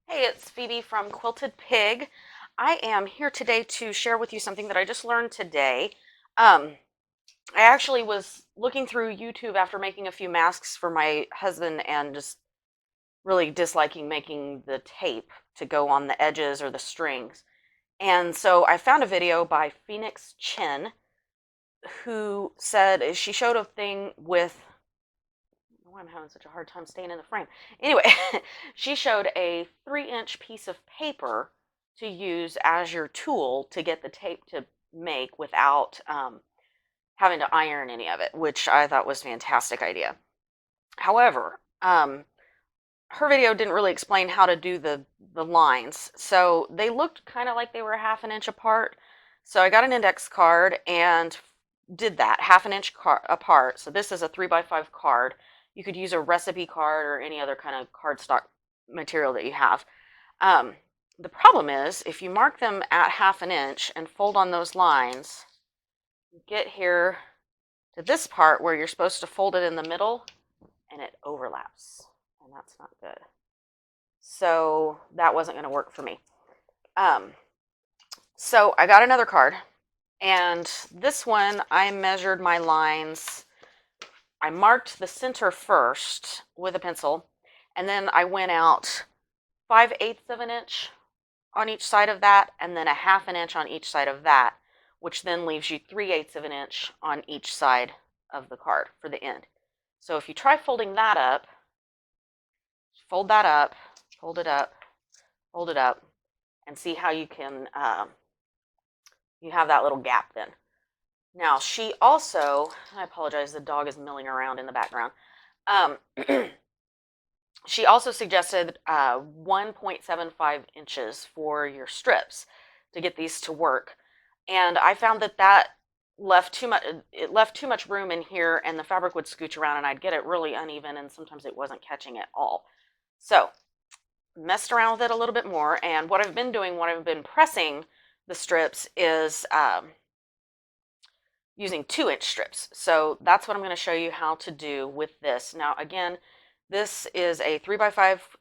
Hey, it's Phoebe from Quilted Pig. I am here today to share with you something that I just learned today. I actually was looking through YouTube after making a few masks for my husband and just really disliking making the tape to go on the edges or the strings. And so I found a video by Phoenix Chin who said she showed a thing with why I'm having such a hard time staying in the frame. Anyway, she showed a 3-inch piece of paper to use as your tool to get the tape to make without having to iron any of it, which I thought was a fantastic idea. However, her video didn't really explain how to do the lines, so they looked kind of like they were 1/2 inch apart. So I got an index card and did that 1/2 inch apart. So this is a 3x5 card. You could use a recipe card or any other kind of cardstock material that you have. The problem is if you mark them at 1/2 inch and fold on those lines, you get here to this part where you're supposed to fold it in the middle and it overlaps, and that's not good. So that wasn't going to work for me. So I got another card, and this one I measured my lines. I marked the center first with a pencil, and then I went out 5/8 of an inch on each side of that, and then a 1/2 inch on each side of that, which then leaves you 3/8 of an inch on each side of the card for the end. So if you try folding that up, fold that up, fold it up, fold it up, and see how you can, you have that little gap then. Now, she also, I apologize, the dog is milling around in the background. She also suggested 1.75 inches for your strips to get these to work. And I found that left too much room in here, and the fabric would scooch around and I'd get it really uneven, and sometimes it wasn't catching at all. So messed around with it a little bit more, and what I've been doing when I've been pressing the strips is using 2-inch strips. So that's what I'm going to show you how to do with this. Now again, this is a 3x5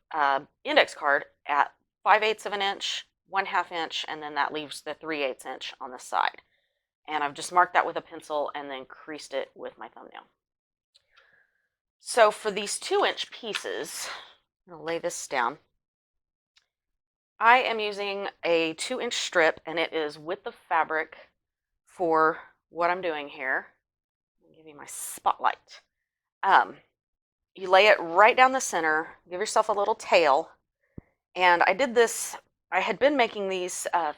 index card at 5/8 of an inch, 1/2 inch, and then that leaves the 3/8 inch on the side. And I've just marked that with a pencil and then creased it with my thumbnail. So for these 2-inch pieces, I'm going to lay this down. I am using a 2-inch strip, and it is with the fabric for what I'm doing here. I'll give you my spotlight. You lay it right down the center, give yourself a little tail, and I did this, I had been making these 2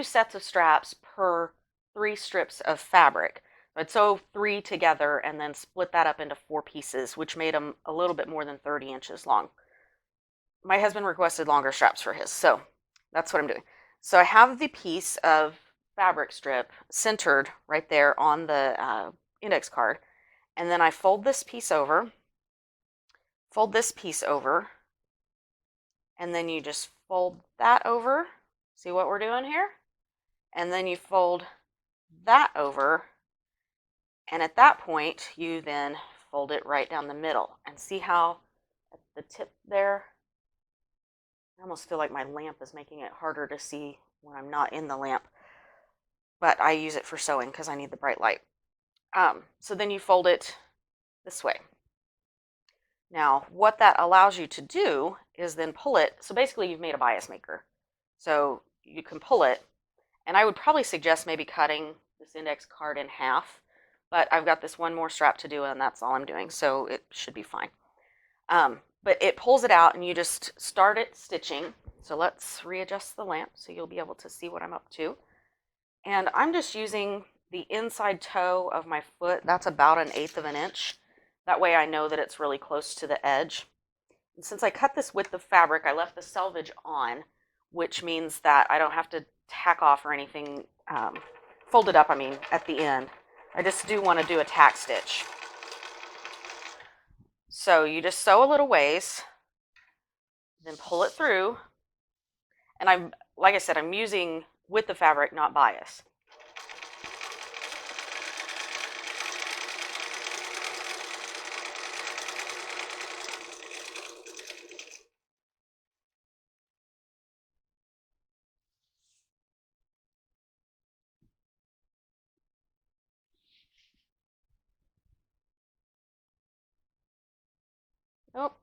sets of straps per 3 strips of fabric. I'd sew 3 together and then split that up into 4 pieces, which made them a little bit more than 30 inches long. My husband requested longer straps for his, so that's what I'm doing. So I have the piece of fabric strip centered right there on the index card, and then I fold this piece over, and then you just fold that over. See what we're doing here? And then you fold that over, and at that point you then fold it right down the middle. And see how at the tip there, I almost feel like my lamp is making it harder to see when I'm not in the lamp, but I use it for sewing because I need the bright light. So then you fold it this way. Now, what that allows you to do is then pull it. So basically you've made a bias maker. So you can pull it, and I would probably suggest maybe cutting this index card in half, but I've got this one more strap to do, and that's all I'm doing, so it should be fine. But it pulls it out, and you just start it stitching. So let's readjust the lamp so you'll be able to see what I'm up to. And I'm just using the inside toe of my foot. That's about 1/8 of an inch. That way I know that it's really close to the edge. And since I cut this with the fabric, I left the selvage on, which means that I don't have to tack off or anything, fold it up, I mean, at the end. I just do want to do a tack stitch. So you just sew a little ways, then pull it through. And like I said, I'm using with the fabric, not bias. Oh,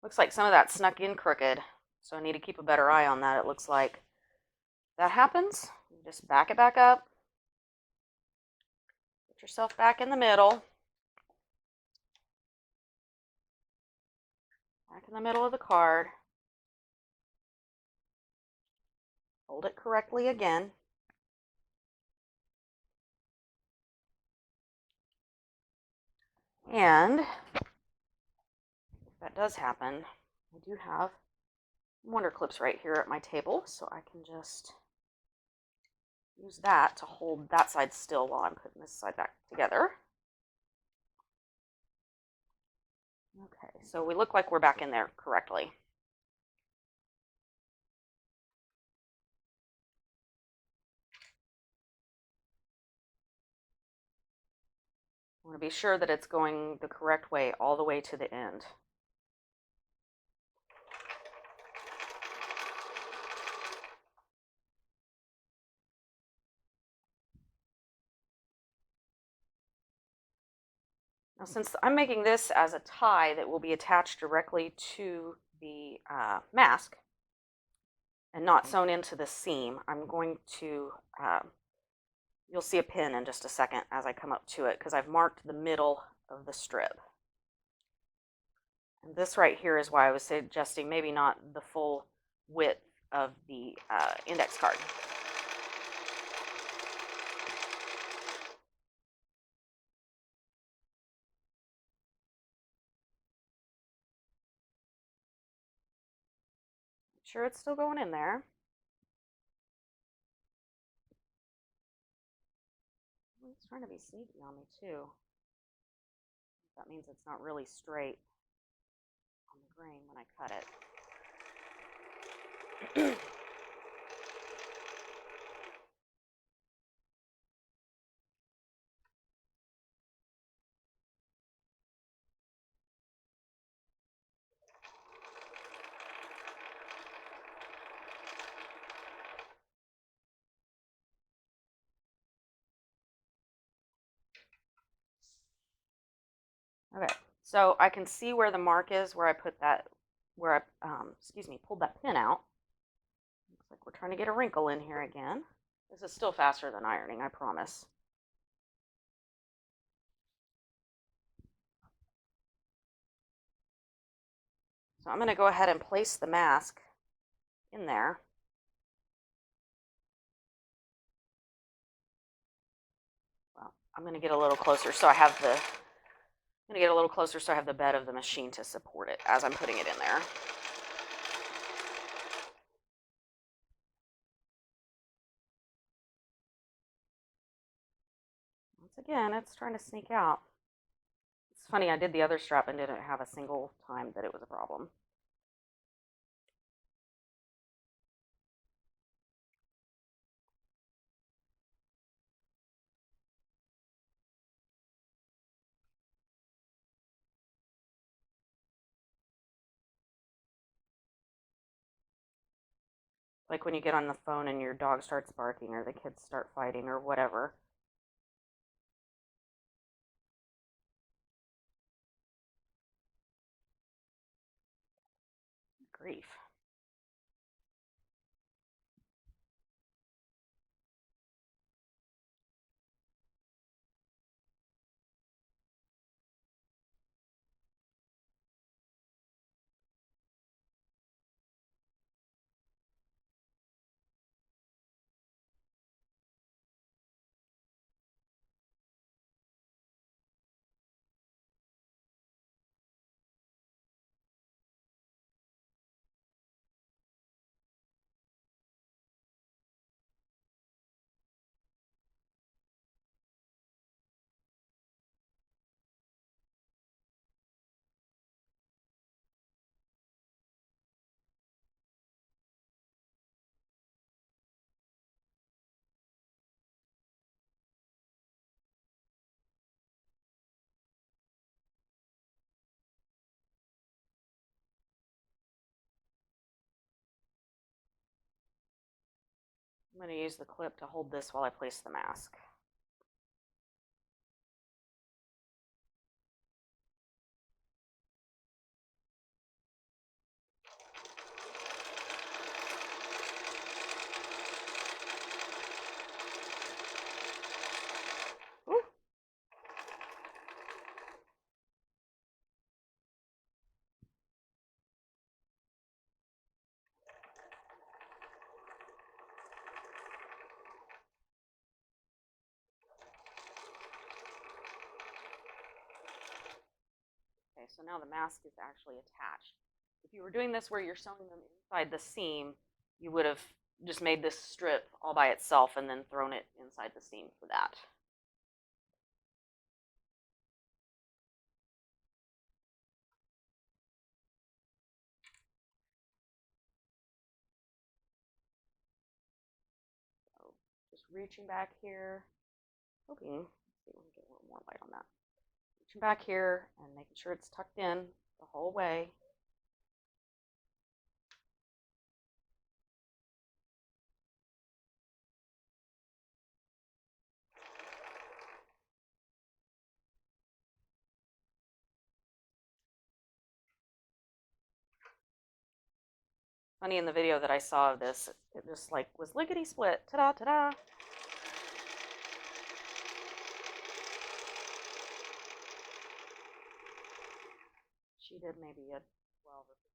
looks like some of that snuck in crooked. So I need to keep a better eye on that, it looks like. That happens, you just back it back up. Put yourself back in the middle. Back in the middle of the card. Hold it correctly again. And if that does happen, I do have wonder clips right here at my table, so I can just use that to hold that side still while I'm putting this side back together. Okay, so we look like we're back in there correctly. I want to be sure that it's going the correct way all the way to the end. Now, since I'm making this as a tie that will be attached directly to the mask and not sewn into the seam, I'm going to, you'll see a pin in just a second as I come up to it because I've marked the middle of the strip. And this right here is why I was suggesting maybe not the full width of the index card. Make sure it's still going in there. It's trying to be sneaky on me too. That means it's not really straight on the grain when I cut it. Okay, so I can see where the mark is where I put that, where I, pulled that pin out. Looks like we're trying to get a wrinkle in here again. This is still faster than ironing, I promise. So I'm going to go ahead and place the mask in there. Well, I'm going to get a little closer so I have the, bed of the machine to support it as I'm putting it in there. Once again, it's trying to sneak out. It's funny, I did the other strap and didn't have a single time that it was a problem. Like when you get on the phone and your dog starts barking or the kids start fighting or whatever. Grief. I'm going to use the clip to hold this while I place the mask. so now the mask is actually attached. If you were doing this where you're sewing them inside the seam, you would have just made this strip all by itself and then thrown it inside the seam for that. So just reaching back here, hoping, let's see, let me get a little more light on that. Reaching back here and making sure it's tucked in the whole way. Funny, in the video that I saw of this, it just like was lickety split. Ta-da, ta-da. She did maybe a 12 or 15.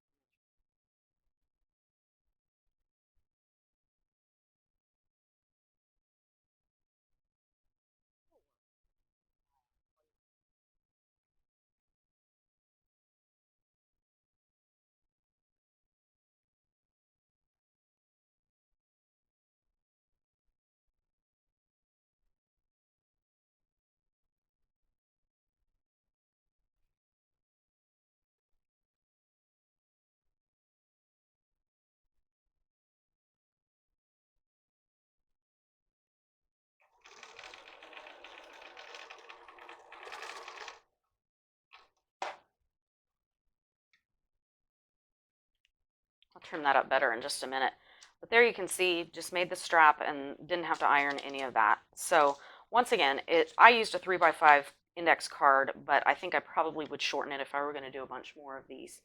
I'll trim that up better in just a minute. But there you can see, just made the strap and didn't have to iron any of that. So once again, I used a 3x5 index card, but I think I probably would shorten it if I were going to do a bunch more of these.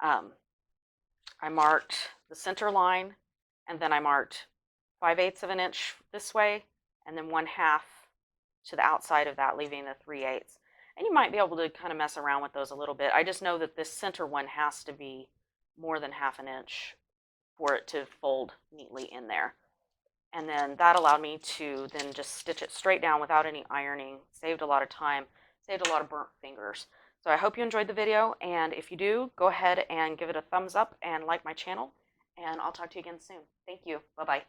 I marked the center line, and then I marked 5/8 of an inch this way, and then 1/2 to the outside of that, leaving the 3/8. And you might be able to kind of mess around with those a little bit. I just know that this center one has to be more than 1/2 an inch for it to fold neatly in there. And then that allowed me to then just stitch it straight down without any ironing. Saved a lot of time, saved a lot of burnt fingers. So I hope you enjoyed the video, and if you do, go ahead and give it a thumbs up and like my channel, and I'll talk to you again soon. Thank you. Bye-bye.